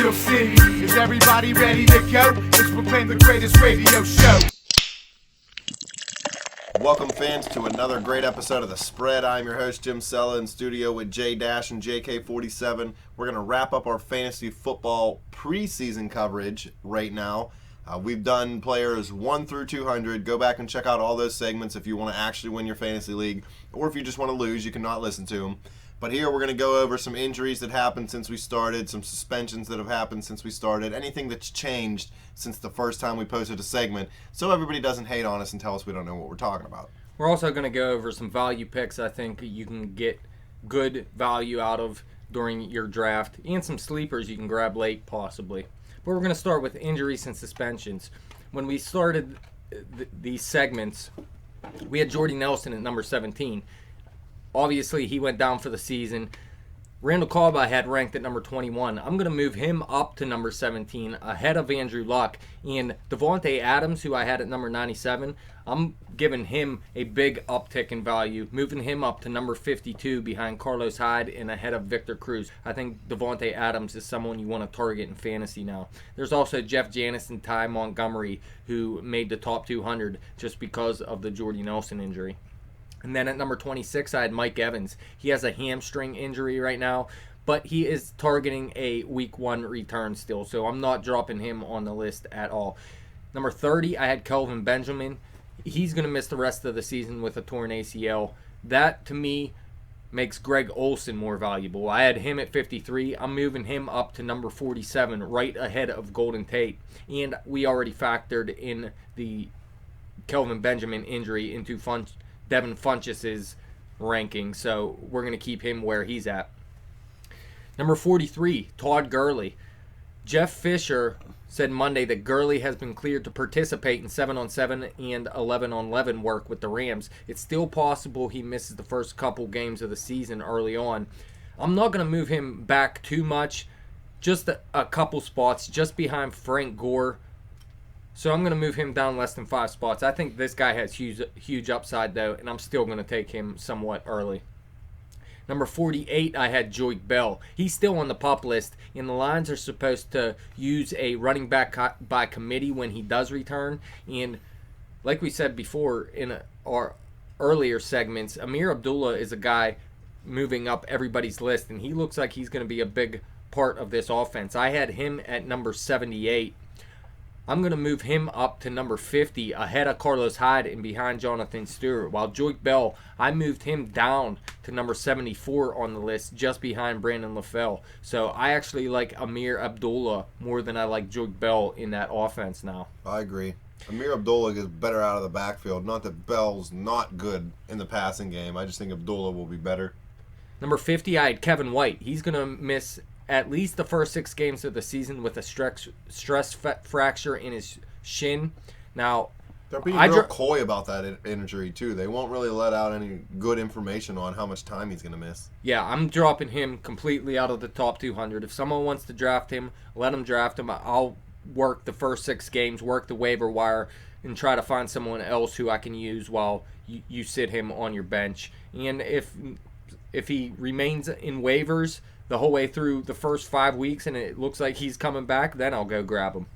Steel City. Is everybody ready to go? It's Proclaim the greatest radio show. Welcome, fans, to another great episode of The Spread. I'm your host, Jim Sella, in studio with J Dash and JK47. We're going to wrap up our fantasy football preseason coverage right now. We've done players 1 through 200. Go back and check out all those segments if you want to actually win your fantasy league, or if you just want to lose, you cannot listen to them. But here we're going to go over some injuries that happened since we started, some suspensions that have happened since we started, anything that's changed since the first time we posted a segment, so everybody doesn't hate on us and tell us we don't know what we're talking about. We're also going to go over some value picks I think you can get good value out of during your draft, and some sleepers you can grab late possibly. But we're going to start with injuries and suspensions. When we started these segments, we had Jordy Nelson at number 17. Obviously, he went down for the season. Randall Cobb I had ranked at number 21. I'm going to move him up to number 17 ahead of Andrew Luck. And Devontae Adams, who I had at number 97, I'm giving him a big uptick in value, moving him up to number 52 behind Carlos Hyde and ahead of Victor Cruz. I think Devontae Adams is someone you want to target in fantasy now. There's also Jeff Janis and Ty Montgomery, who made the top 200 just because of the Jordy Nelson injury. And then at number 26, I had Mike Evans. He has a hamstring injury right now, but he is targeting a week 1 return still, so I'm not dropping him on the list at all. Number 30, I had Kelvin Benjamin. He's going to miss the rest of the season with a torn ACL. That, to me, makes Greg Olsen more valuable. I had him at 53. I'm moving him up to number 47, right ahead of Golden Tate. And we already factored in the Kelvin Benjamin injury into Devin Funchess' ranking, so we're going to keep him where he's at. Number 43, Todd Gurley. Jeff Fisher said Monday that Gurley has been cleared to participate in 7-on-7 and 11-on-11 work with the Rams. It's still possible he misses the first couple games of the season early on. I'm not going to move him back too much, just a couple spots, just behind Frank Gore. So I'm going to move him down less than 5 spots. I think this guy has huge upside, though, and I'm still going to take him somewhat early. Number 48, I had Joique Bell. He's still on the PUP list, and the Lions are supposed to use a running back by committee when he does return. And like we said before in our earlier segments, Amir Abdullah is a guy moving up everybody's list, and he looks like he's going to be a big part of this offense. I had him at number 78. I'm going to move him up to number 50 ahead of Carlos Hyde and behind Jonathan Stewart. While Joique Bell, I moved him down to number 74 on the list, just behind Brandon LaFell. So I actually like Amir Abdullah more than I like Joique Bell in that offense now. I agree. Amir Abdullah gets better out of the backfield. Not that Bell's not good in the passing game. I just think Abdullah will be better. Number 50, I had Kevin White. He's going to miss at least the first 6 games of the season with a stress fracture in his shin. Now, they're being real coy about that injury, too. They won't really let out any good information on how much time he's going to miss. Yeah, I'm dropping him completely out of the top 200. If someone wants to draft him, let him draft him. I'll work the first 6 games, work the waiver wire, and try to find someone else who I can use while you sit him on your bench. And if he remains in waivers the whole way through the first 5 weeks and it looks like he's coming back, then I'll go grab him.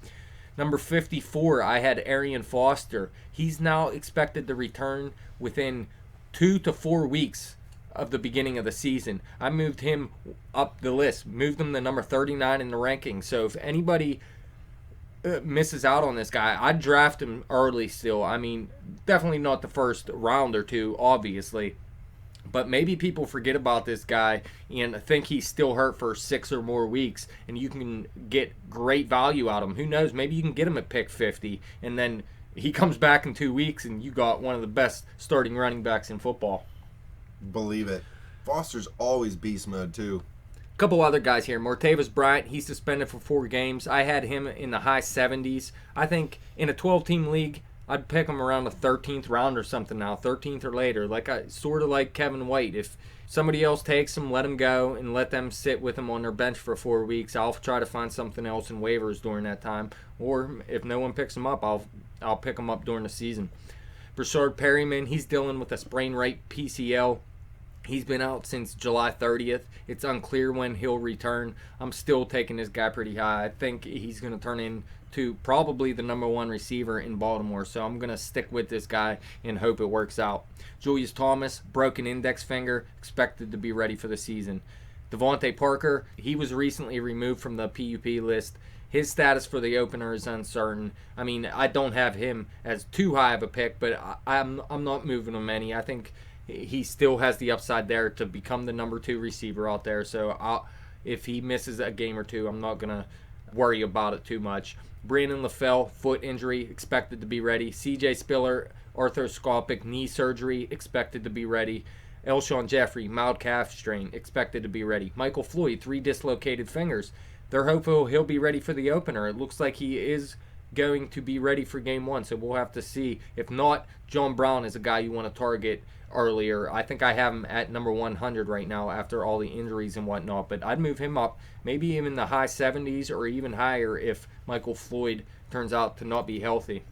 Number 54, I had Arian Foster. He's now expected to return within 2 to 4 weeks of the beginning of the season. I moved him up the list, moved him to number 39 in the rankings. So if anybody misses out on this guy, I'd draft him early still. I mean, definitely not the first round or 2, obviously. But maybe people forget about this guy and think he's still hurt for 6 or more weeks, and you can get great value out of him. Who knows? Maybe you can get him at pick 50, and then he comes back in 2 weeks, and you got one of the best starting running backs in football. Believe it. Foster's always beast mode, too. A couple other guys here. Martavis Bryant, he's suspended for 4 games. I had him in the high 70s. I think in a 12-team league, I'd pick him around the 13th round or something now, 13th or later. Sort of like Kevin White. If somebody else takes him, let him go and let them sit with him on their bench for 4 weeks. I'll try to find something else in waivers during that time. Or if no one picks him up, I'll pick him up during the season. Brashard Perryman, he's dealing with a sprained right PCL. He's been out since July 30th. It's unclear when he'll return. I'm still taking this guy pretty high. I think he's going to turn into probably the number one receiver in Baltimore. So I'm going to stick with this guy and hope it works out. Julius Thomas, broken index finger, expected to be ready for the season. Devontae Parker, he was recently removed from the PUP list. His status for the opener is uncertain. I mean, I don't have him as too high of a pick, but I'm not moving him any. I think he still has the upside there to become the number 2 receiver out there. So if he misses a game or two, I'm not going to worry about it too much. Brandon LaFell, foot injury, expected to be ready. CJ Spiller, arthroscopic knee surgery, expected to be ready. Elshon Jeffrey, mild calf strain, expected to be ready. Michael Floyd, 3 dislocated fingers. They're hopeful he'll be ready for the opener. It looks like he is going to be ready for game 1, so we'll have to see. If not, John Brown is a guy you want to target earlier. I think I have him at number 100 right now after all the injuries and whatnot, but I'd move him up, maybe even the high 70s or even higher if Michael Floyd turns out to not be healthy.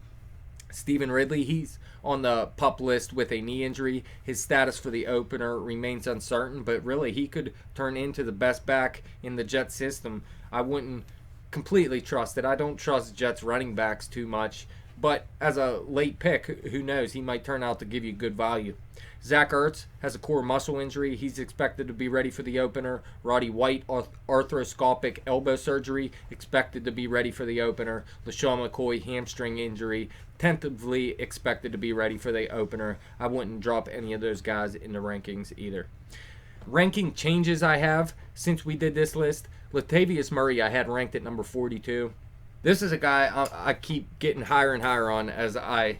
Stephen Ridley, he's on the PUP list with a knee injury. His status for the opener remains uncertain, but really he could turn into the best back in the Jets system. I wouldn't completely trust it. I don't trust Jets running backs too much, but as a late pick, who knows? He might turn out to give you good value. Zach Ertz has a core muscle injury. He's expected to be ready for the opener. Roddy White, arthroscopic elbow surgery, expected to be ready for the opener. LaShawn McCoy, hamstring injury, tentatively expected to be ready for the opener. I wouldn't drop any of those guys in the rankings either. Ranking changes I have since we did this list. Latavius Murray I had ranked at number 42. This is a guy I keep getting higher and higher on as I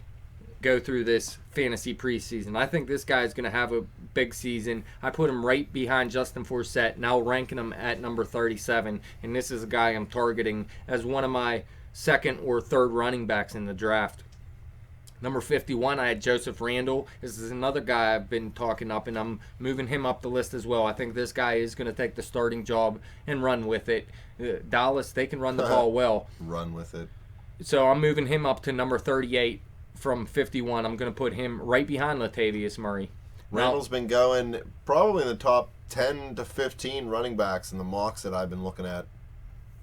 go through this fantasy preseason. I think this guy is going to have a big season. I put him right behind Justin Forsett, now ranking him at number 37, and this is a guy I'm targeting as one of my second or third running backs in the draft. Number 51, I had Joseph Randle. This is another guy I've been talking up, and I'm moving him up the list as well. I think this guy is going to take the starting job and run with it. Dallas, they can run the ball well. Run with it. So I'm moving him up to number 38 from 51. I'm going to put him right behind Latavius Murray. Randall's been going probably in the top 10 to 15 running backs in the mocks that I've been looking at.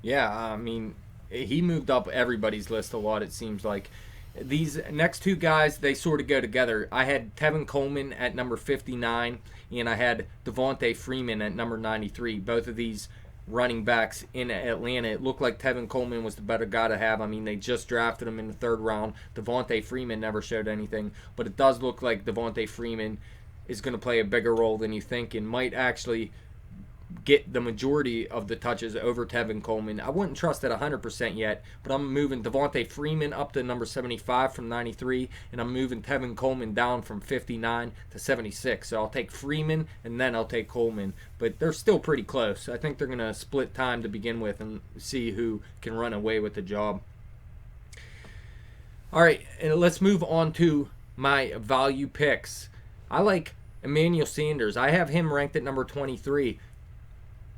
Yeah, I mean, he moved up everybody's list a lot, it seems like. These next two guys, they sort of go together. I had Tevin Coleman at number 59, and I had Devontae Freeman at number 93. Both of these running backs in Atlanta, it looked like Tevin Coleman was the better guy to have. I mean, they just drafted him in the 3rd round. Devontae Freeman never showed anything, but it does look like Devontae Freeman is going to play a bigger role than you think and might actually get the majority of the touches over Tevin Coleman. I wouldn't trust it 100% yet, but I'm moving Devontae Freeman up to number 75 from 93, and I'm moving Tevin Coleman down from 59 to 76. So I'll take Freeman, and then I'll take Coleman. But they're still pretty close. I think they're going to split time to begin with and see who can run away with the job. All right, and let's move on to my value picks. I like Emmanuel Sanders. I have him ranked at number 23.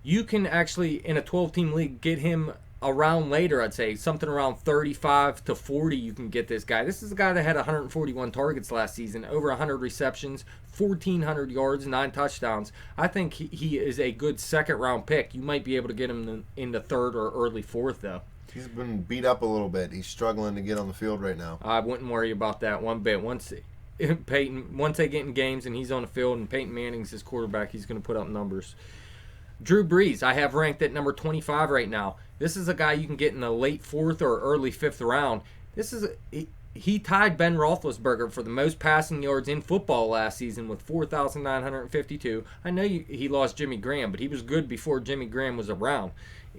You can actually, in a 12-team league, get him around later, I'd say. Something around 35 to 40 you can get this guy. This is a guy that had 141 targets last season, over 100 receptions, 1,400 yards, 9 touchdowns. I think he is a good second-round pick. You might be able to get him in the 3rd or early 4th, though. He's been beat up a little bit. He's struggling to get on the field right now. I wouldn't worry about that one bit. Once they get in games and he's on the field and Peyton Manning's his quarterback, he's going to put up numbers. Drew Brees, I have ranked at number 25 right now. This is a guy you can get in the late 4th or early 5th round. He tied Ben Roethlisberger for the most passing yards in football last season with 4,952. I know he lost Jimmy Graham, but he was good before Jimmy Graham was around.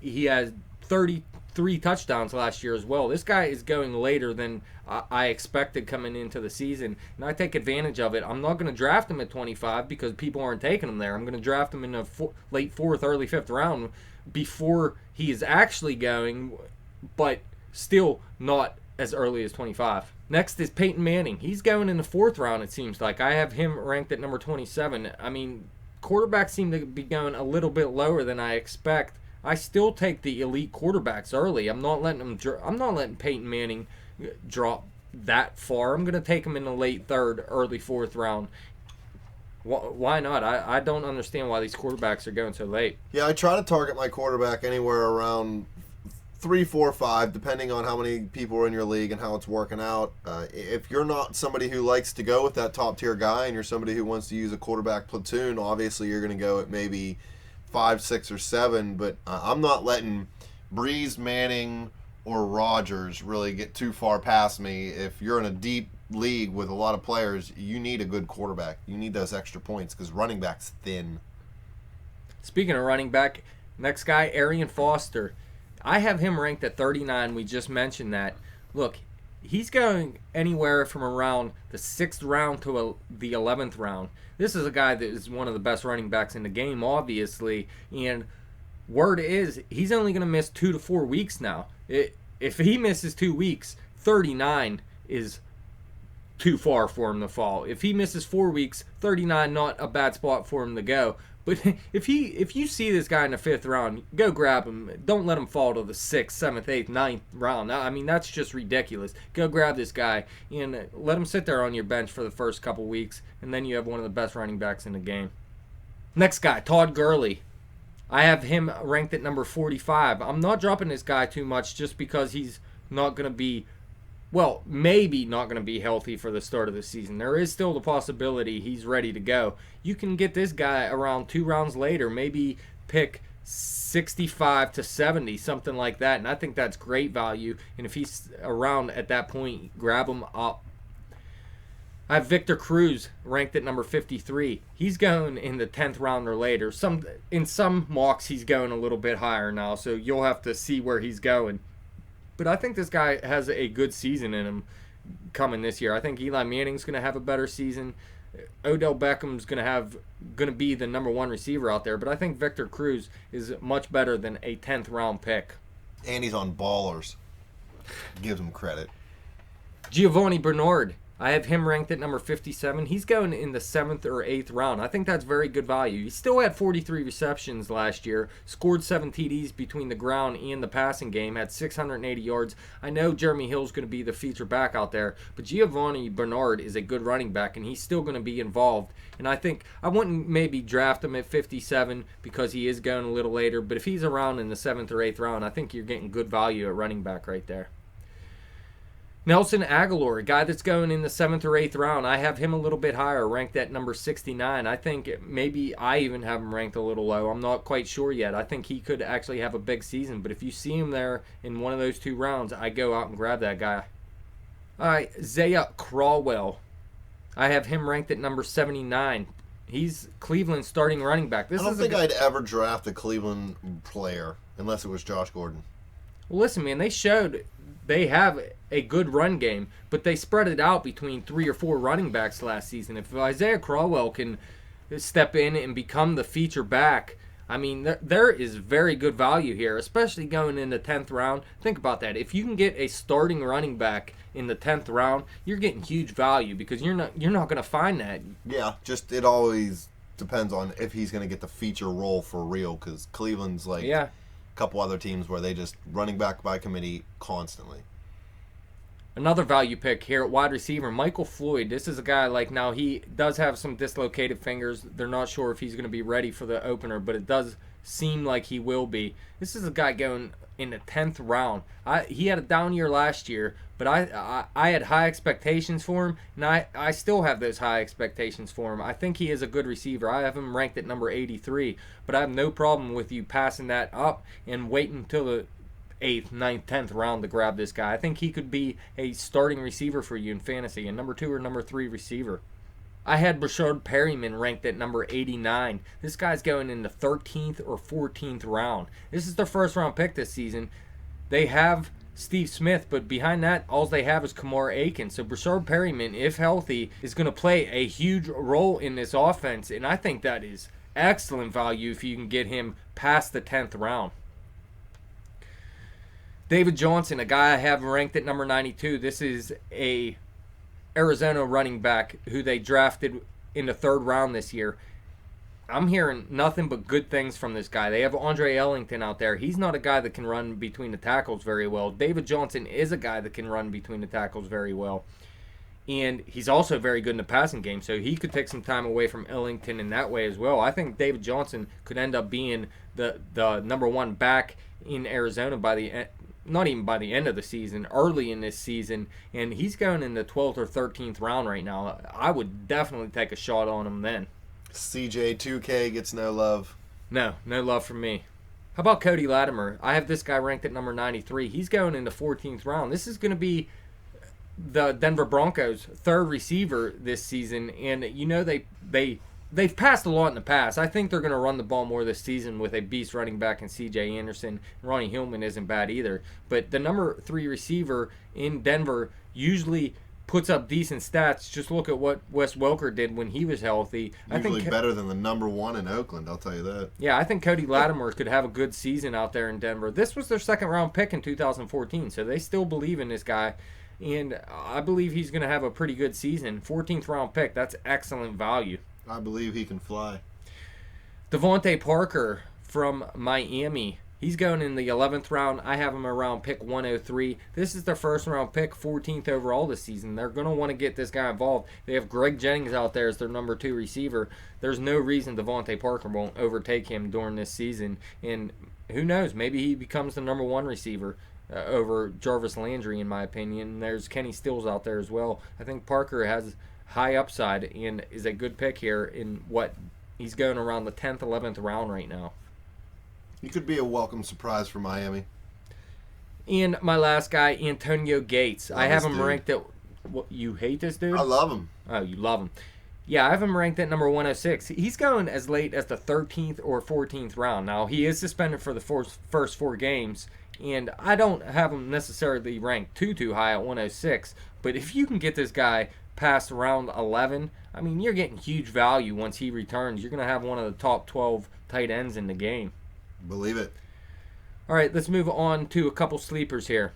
He has 33 touchdowns last year as well. This guy is going later than I expected coming into the season, and I take advantage of it. I'm not going to draft him at 25 because people aren't taking him there. I'm going to draft him in the late 4th, early 5th round before he is actually going, but still not as early as 25. Next is Peyton Manning. He's going in the 4th round, it seems like. I have him ranked at number 27. I mean, quarterbacks seem to be going a little bit lower than I expect. I still take the elite quarterbacks early. I'm not letting Peyton Manning drop that far. I'm going to take him in the late 3rd, early 4th round. Why not? I don't understand why these quarterbacks are going so late. Yeah, I try to target my quarterback anywhere around 3, 4, 5, depending on how many people are in your league and how it's working out. If you're not somebody who likes to go with that top tier guy and you're somebody who wants to use a quarterback platoon, obviously you're going to go at maybe 5, 6, or 7. But I'm not letting Breeze, Manning, or Rodgers really get too far past me. If you're in a deep league with a lot of players, you need a good quarterback. You need those extra points because running back's thin. Speaking of running back, next guy, Arian Foster. I have him ranked at 39. We just mentioned that. Look, he's going anywhere from around the 6th round to the 11th round. This is a guy that is one of the best running backs in the game, obviously. And word is he's only going to miss 2 to 4 weeks now. If he misses 2 weeks, 39 is too far for him to fall. If he misses 4 weeks, 39 not a bad spot for him to go. But if you see this guy in the 5th round, go grab him. Don't let him fall to the 6th, 7th, 8th, 9th round. I mean, that's just ridiculous. Go grab this guy and let him sit there on your bench for the first couple weeks, and then you have one of the best running backs in the game. Next guy, Todd Gurley. I have him ranked at number 45. I'm not dropping this guy too much just because he's not going to be, well, maybe not going to be healthy for the start of the season. There is still the possibility he's ready to go. You can get this guy around 2 rounds later, maybe pick 65 to 70, something like that, and I think that's great value. And if he's around at that point, grab him up. I have Victor Cruz ranked at number 53. He's going in the 10th round or later. In some mocks, he's going a little bit higher now, so you'll have to see where he's going. But I think this guy has a good season in him coming this year. I think Eli Manning's going to have a better season. Odell Beckham's going to be the number 1 receiver out there. But I think Victor Cruz is much better than a 10th round pick. And he's on Ballers. Gives him credit. Giovanni Bernard. I have him ranked at number 57. He's going in the 7th or 8th round. I think that's very good value. He still had 43 receptions last year, scored 7 TDs between the ground and the passing game, had 680 yards. I know Jeremy Hill's going to be the feature back out there, but Giovanni Bernard is a good running back, and he's still going to be involved. And I think I wouldn't maybe draft him at 57 because he is going a little later, but if he's around in the 7th or 8th round, I think you're getting good value at running back right there. Nelson Aguilar, a guy that's going in the 7th or 8th round. I have him a little bit higher, ranked at number 69. I think maybe I even have him ranked a little low. I'm not quite sure yet. I think he could actually have a big season. But if you see him there in one of those 2 rounds, I go out and grab that guy. All right, Zaya Crawwell. I have him ranked at number 79. He's Cleveland's starting running back. I don't think I'd ever draft a Cleveland player unless it was Josh Gordon. Well, listen, man, they showed they have a good run game, but they spread it out between 3 or 4 running backs last season. If Isaiah Crawwell can step in and become the feature back, I mean, there is very good value here, especially going in the 10th round. Think about that. If you can get a starting running back in the 10th round, you're getting huge value because you're not going to find that. Yeah, just it always depends on if he's going to get the feature role for real because Cleveland's like a couple other teams where they just running back by committee constantly. Another value pick here at wide receiver, Michael Floyd. This is a guy now he does have some dislocated fingers. They're not sure if he's going to be ready for the opener, but it does seem like he will be. This is a guy going in the 10th round. He had a down year last year, but I had high expectations for him, and I still have those high expectations for him. I think he is a good receiver. I have him ranked at number 83, but I have no problem with you passing that up and waiting until the 8th, 9th, 10th round to grab this guy. I think he could be a starting receiver for you in fantasy, a number 2 or number 3 receiver. I had Brashard Perryman ranked at number 89. This guy's going in the 13th or 14th round. This is their first round pick this season. They have Steve Smith, but behind that, all they have is Kamar Aiken. So Brashard Perryman, if healthy, is going to play a huge role in this offense, and I think that is excellent value if you can get him past the 10th round. David Johnson, a guy I have ranked at number 92. This is a Arizona running back who they drafted in the 3rd round this year. I'm hearing nothing but good things from this guy. They have Andre Ellington out there. He's not a guy that can run between the tackles very well. David Johnson is a guy that can run between the tackles very well. And he's also very good in the passing game, so he could take some time away from Ellington in that way as well. I think David Johnson could end up being the number one back in Arizona by the not even by the end of the season, early in this season, and he's going in the 12th or 13th round right now. I would definitely take a shot on him then. CJ 2K gets no love. No love from me. How about Cody Latimer? I have this guy ranked at number 93. He's going in the 14th round. This is going to be the Denver Broncos' third receiver this season, and you know they've passed a lot in the past. I think they're going to run the ball more this season with a beast running back in C.J. Anderson. Ronnie Hillman isn't bad either. But the number 3 receiver in Denver usually puts up decent stats. Just look at what Wes Welker did when he was healthy. Usually better than the number 1 in Oakland, I'll tell you that. Yeah, I think Cody Latimer could have a good season out there in Denver. This was their second-round pick in 2014, so they still believe in this guy. And I believe he's going to have a pretty good season. 14th round pick, that's excellent value. I believe he can fly. Devontae Parker from Miami. He's going in the 11th round. I have him around pick 103. This is their first round pick, 14th overall this season. They're going to want to get this guy involved. They have Greg Jennings out there as their number 2 receiver. There's no reason Devontae Parker won't overtake him during this season. And who knows, maybe he becomes the number 1 receiver over Jarvis Landry, in my opinion. There's Kenny Stills out there as well. I think Parker has high upside and is a good pick here in what he's going around the 10th, 11th round right now. He could be a welcome surprise for Miami. And my last guy, Antonio Gates. I have him dude. ranked at... What, you hate this dude? I love him. Oh, you love him. Yeah, I have him ranked at number 106. He's going as late as the 13th or 14th round. Now, he is suspended for the first 4 games, and I don't have him necessarily ranked too high at 106. But if you can get this guy past round 11, I mean, you're getting huge value once he returns. You're going to have one of the top 12 tight ends in the game. Believe it. All right, let's move on to a couple sleepers here.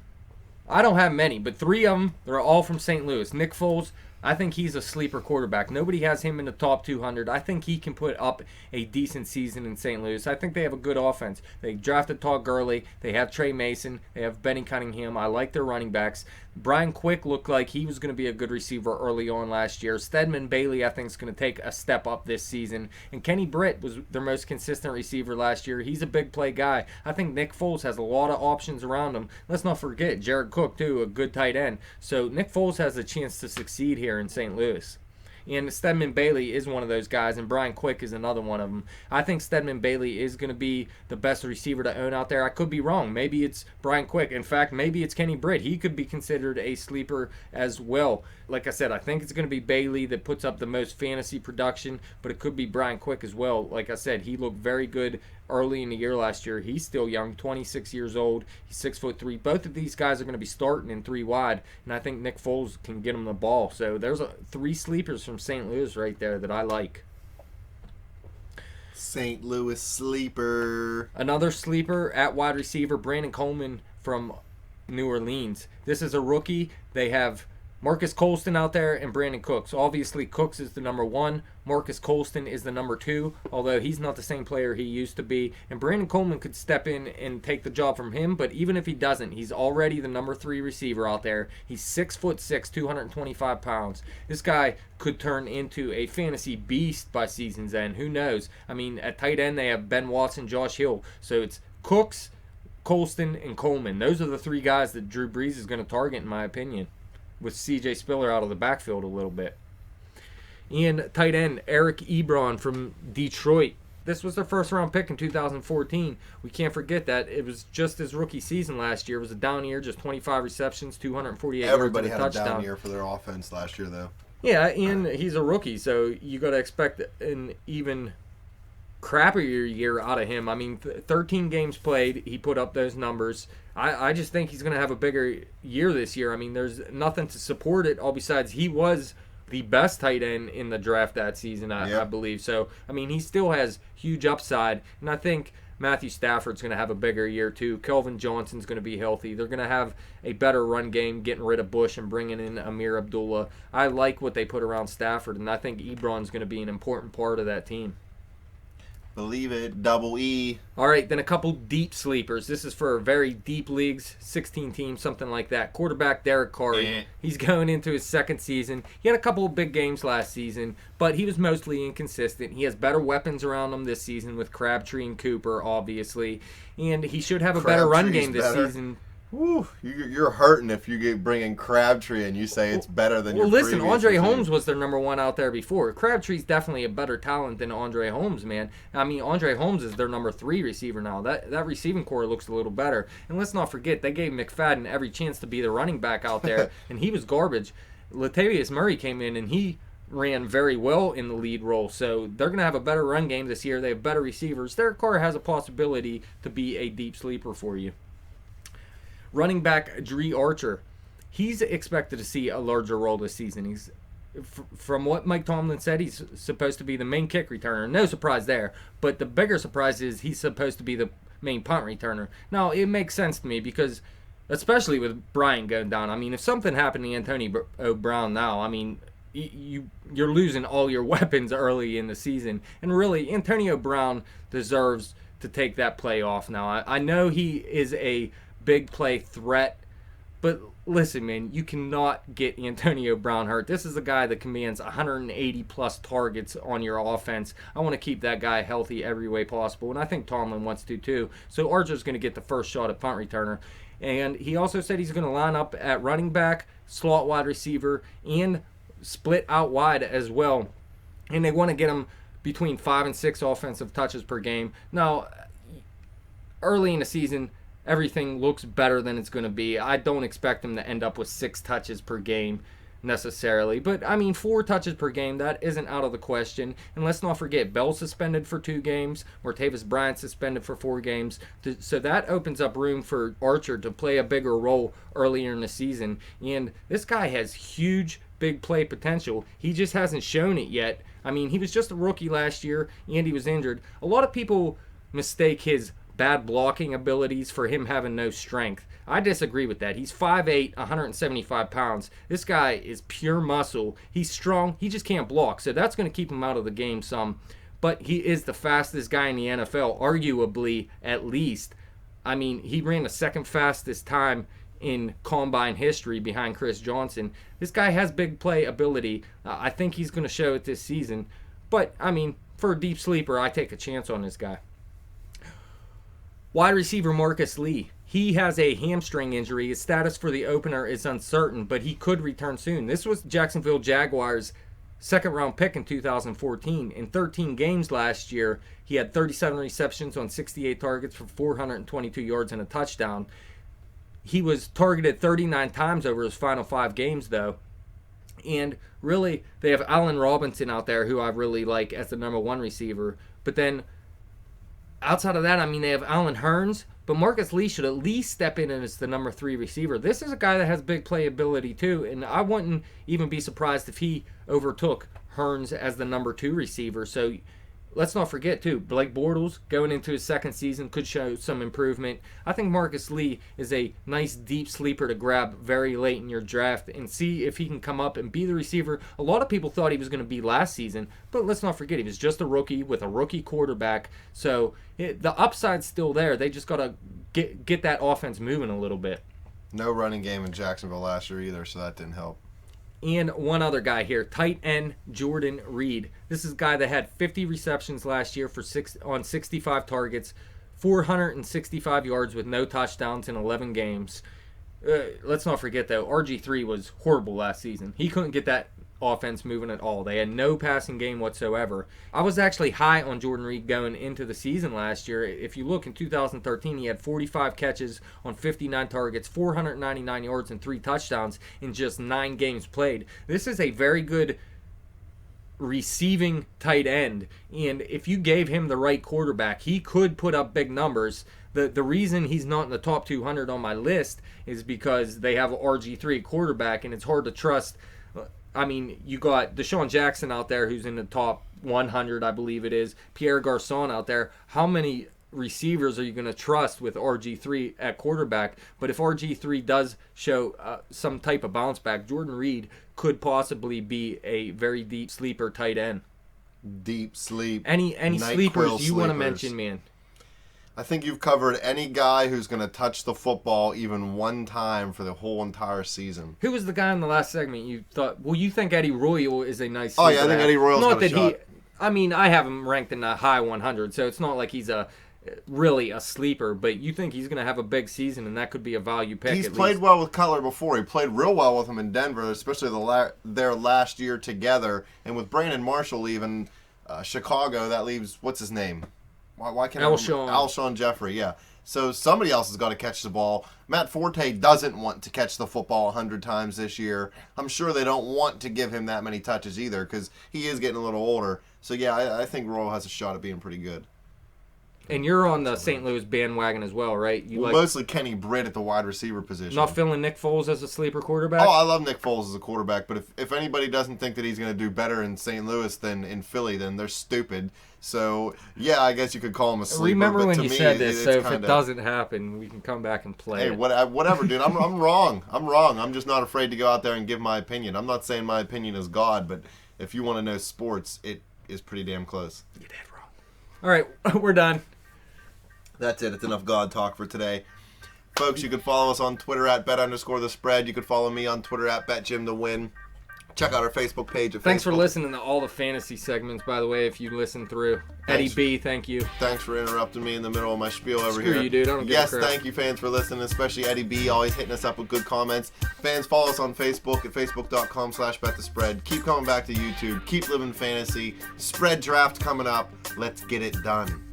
I don't have many, but 3 of them, they're all from St. Louis. Nick Foles, I think he's a sleeper quarterback. Nobody has him in the top 200. I think he can put up a decent season in St. Louis. I think they have a good offense. They drafted Todd Gurley. They have Trey Mason. They have Benny Cunningham. I like their running backs. Brian Quick looked like he was going to be a good receiver early on last year. Stedman Bailey, I think, is going to take a step up this season. And Kenny Britt was their most consistent receiver last year. He's a big play guy. I think Nick Foles has a lot of options around him. Let's not forget Jared Cook, too, a good tight end. So Nick Foles has a chance to succeed here in St. Louis. And Stedman Bailey is one of those guys, and Brian Quick is another one of them. I think Stedman Bailey is going to be the best receiver to own out there. I could be wrong. Maybe it's Brian Quick. In fact, maybe it's Kenny Britt. He could be considered a sleeper as well. Like I said, I think it's going to be Bailey that puts up the most fantasy production, but it could be Brian Quick as well. Like I said, he looked very good early in the year last year. He's still young, 26 years old. He's 6'3". Both of these guys are going to be starting in 3 wide, and I think Nick Foles can get him the ball. So there's 3 sleepers from St. Louis right there that I like. St. Louis sleeper. Another sleeper at wide receiver, Brandon Coleman from New Orleans. This is a rookie. They have Marcus Colston out there and Brandon Cooks. Obviously, Cooks is the number 1. Marcus Colston is the number 2, although he's not the same player he used to be. And Brandon Coleman could step in and take the job from him, but even if he doesn't, he's already the number 3 receiver out there. He's 6'6", 225 pounds. This guy could turn into a fantasy beast by season's end. Who knows? I mean, at tight end, they have Ben Watson, Josh Hill. So it's Cooks, Colston, and Coleman. Those are the 3 guys that Drew Brees is going to target, in my opinion, with C.J. Spiller out of the backfield a little bit. And tight end, Eric Ebron from Detroit. This was their first round pick in 2014. We can't forget that. It was just his rookie season last year. It was a down year, just 25 receptions, 248 Everybody yards and a had touchdown. a down year for their offense last year, though. Yeah, and he's a rookie, so you got to expect an even crappier year out of him. I mean, 13 games played, he put up those numbers. I just think he's going to have a bigger year this year. I mean, there's nothing to support it, all besides he was the best tight end in the draft that season, I believe. So, I mean, he still has huge upside, and I think Matthew Stafford's going to have a bigger year too. Kelvin Johnson's going to be healthy. They're going to have a better run game, getting rid of Bush and bringing in Amir Abdullah. I like what they put around Stafford, and I think Ebron's going to be an important part of that team. Believe it. Double E. All right, then a couple deep sleepers. This is for very deep leagues, 16 teams, something like that. Quarterback Derek Carr. He's going into his second season. He had a couple of big games last season, but he was mostly inconsistent. He has better weapons around him this season with Crabtree and Cooper, obviously. And he should have a better run game this season. Woo, you're hurting if you bring in Crabtree and you say it's better than your previous listen, Andre receiver. Holmes was their number one out there before. Crabtree's definitely a better talent than Andre Holmes, man. I mean, Andre Holmes is their number 3 receiver now. That receiving core looks a little better. And let's not forget, they gave McFadden every chance to be the running back out there, and he was garbage. Latavius Murray came in, and he ran very well in the lead role. So they're going to have a better run game this year. They have better receivers. Derek Carr has a possibility to be a deep sleeper for you. Running back Dre Archer, he's expected to see a larger role this season. He's, from what Mike Tomlin said, he's supposed to be the main kick returner. No surprise there. But the bigger surprise is he's supposed to be the main punt returner. Now, it makes sense to me because, especially with Bryant going down, I mean, if something happened to Antonio Brown now, I mean, you're losing all your weapons early in the season. And really, Antonio Brown deserves to take that play off now. I know he is a big play threat, but listen, man, you cannot get Antonio Brown hurt. This is a guy that commands 180 plus targets on your offense. I want to keep that guy healthy every way possible, and I think Tomlin wants to too. So Archer's going to get the first shot at punt returner, and he also said he's going to line up at running back, slot wide receiver, and split out wide as well. And they want to get him between 5 and 6 offensive touches per game. Now, early in the season, everything looks better than it's going to be. I don't expect him to end up with 6 touches per game necessarily. But, I mean, 4 touches per game, that isn't out of the question. And let's not forget, Bell suspended for 2 games. Martavis Bryant suspended for 4 games. So that opens up room for Archer to play a bigger role earlier in the season. And this guy has huge, big play potential. He just hasn't shown it yet. I mean, he was just a rookie last year, and he was injured. A lot of people mistake his bad blocking abilities for him having no strength. I disagree with that. He's 5'8", 175 pounds. This guy is pure muscle. He's strong. He just can't block. So that's going to keep him out of the game some. But he is the fastest guy in the NFL, arguably, at least. I mean, he ran the second fastest time in combine history behind Chris Johnson. This guy has big play ability. I think he's going to show it this season. But, I mean, for a deep sleeper, I take a chance on this guy. Wide receiver Marcus Lee. He has a hamstring injury. His status for the opener is uncertain, but he could return soon. This was Jacksonville Jaguars' second-round pick in 2014. In 13 games last year, he had 37 receptions on 68 targets for 422 yards and a touchdown. He was targeted 39 times over his final 5 games, though. And really, they have Allen Robinson out there, who I really like as the number 1 receiver. But then, outside of that, I mean, they have Allen Hurns, but Marcus Lee should at least step in as the number 3 receiver. This is a guy that has big playability too, and I wouldn't even be surprised if he overtook Hurns as the number 2 receiver. So let's not forget too, Blake Bortles going into his second season could show some improvement. I think Marcus Lee is a nice deep sleeper to grab very late in your draft and see if he can come up and be the receiver. A lot of people thought he was going to be last season, but let's not forget he was just a rookie with a rookie quarterback. So the upside's still there. They just got to get that offense moving a little bit. No running game in Jacksonville last year either, so that didn't help. And one other guy here, tight end Jordan Reed. This is a guy that had 50 receptions last year on 65 targets, 465 yards with no touchdowns in 11 games. Let's not forget, though, RG3 was horrible last season. He couldn't get that offense moving at all. They had no passing game whatsoever. I was actually high on Jordan Reed going into the season last year. If you look in 2013, he had 45 catches on 59 targets, 499 yards, and 3 touchdowns in just 9 games played. This is a very good receiving tight end, and if you gave him the right quarterback, he could put up big numbers. The reason he's not in the top 200 on my list is because they have RG3 quarterback, and it's hard to trust. I mean, you got Deshaun Jackson out there who's in the top 100, I believe it is. Pierre Garçon out there. How many receivers are you going to trust with RG3 at quarterback? But if RG3 does show some type of bounce back, Jordan Reed could possibly be a very deep sleeper tight end. deep sleep. Any NyQuil sleepers you want to sleepers. mention, man? I think you've covered any guy who's going to touch the football even one time for the whole entire season. Who was the guy in the last segment you thought? Well, you think Eddie Royal is a nice. Oh, yeah, I sleeper think to Eddie have. Royal's Not got a that shot. I mean, I have him ranked in the high 100, so it's not like he's really a sleeper. But you think he's going to have a big season, and that could be a value pick. He's at played least. well with Cutler before. He played real well with him in Denver, especially their last year together. And with Brandon Marshall leaving Chicago, that leaves, what's his name? Why can't I remember? Alshon Jeffrey, yeah. So somebody else has got to catch the ball. Matt Forte doesn't want to catch the football 100 times this year. I'm sure they don't want to give him that many touches either because he is getting a little older. So, yeah, I think Royal has a shot at being pretty good. And you're on the St. Louis bandwagon as well, right? You Mostly Kenny Britt at the wide receiver position. not feeling Nick Foles as a sleeper quarterback? Oh, I love Nick Foles as a quarterback, but if anybody doesn't think that he's going to do better in St. Louis than in Philly, then they're stupid. So, yeah, I guess you could call him a sleeper. Remember but when to you me, said this, so if kinda, it doesn't happen, we can come back and play hey, it. whatever, dude. I'm wrong. I'm wrong. I'm just not afraid to go out there and give my opinion. I'm not saying my opinion is God, but if you want to know sports, it is pretty damn close. You're dead wrong. All right, we're done. That's it. It's enough God talk for today. Folks, you can follow us on Twitter at bet_the_spread. You can follow me on Twitter at betjimtowin. Check out our Facebook page at Thanks for Facebook. listening to all the fantasy segments, by the way, if you listen through. Eddie Thanks. B, thank you. Thanks for interrupting me in the middle of my spiel over Screw here. you, dude. I don't give a Yes, crap. thank you, fans, for listening, especially Eddie B, always hitting us up with good comments. Fans, follow us on Facebook at facebook.com/betthespread. Keep coming back to YouTube. Keep living fantasy. Spread draft coming up. Let's get it done.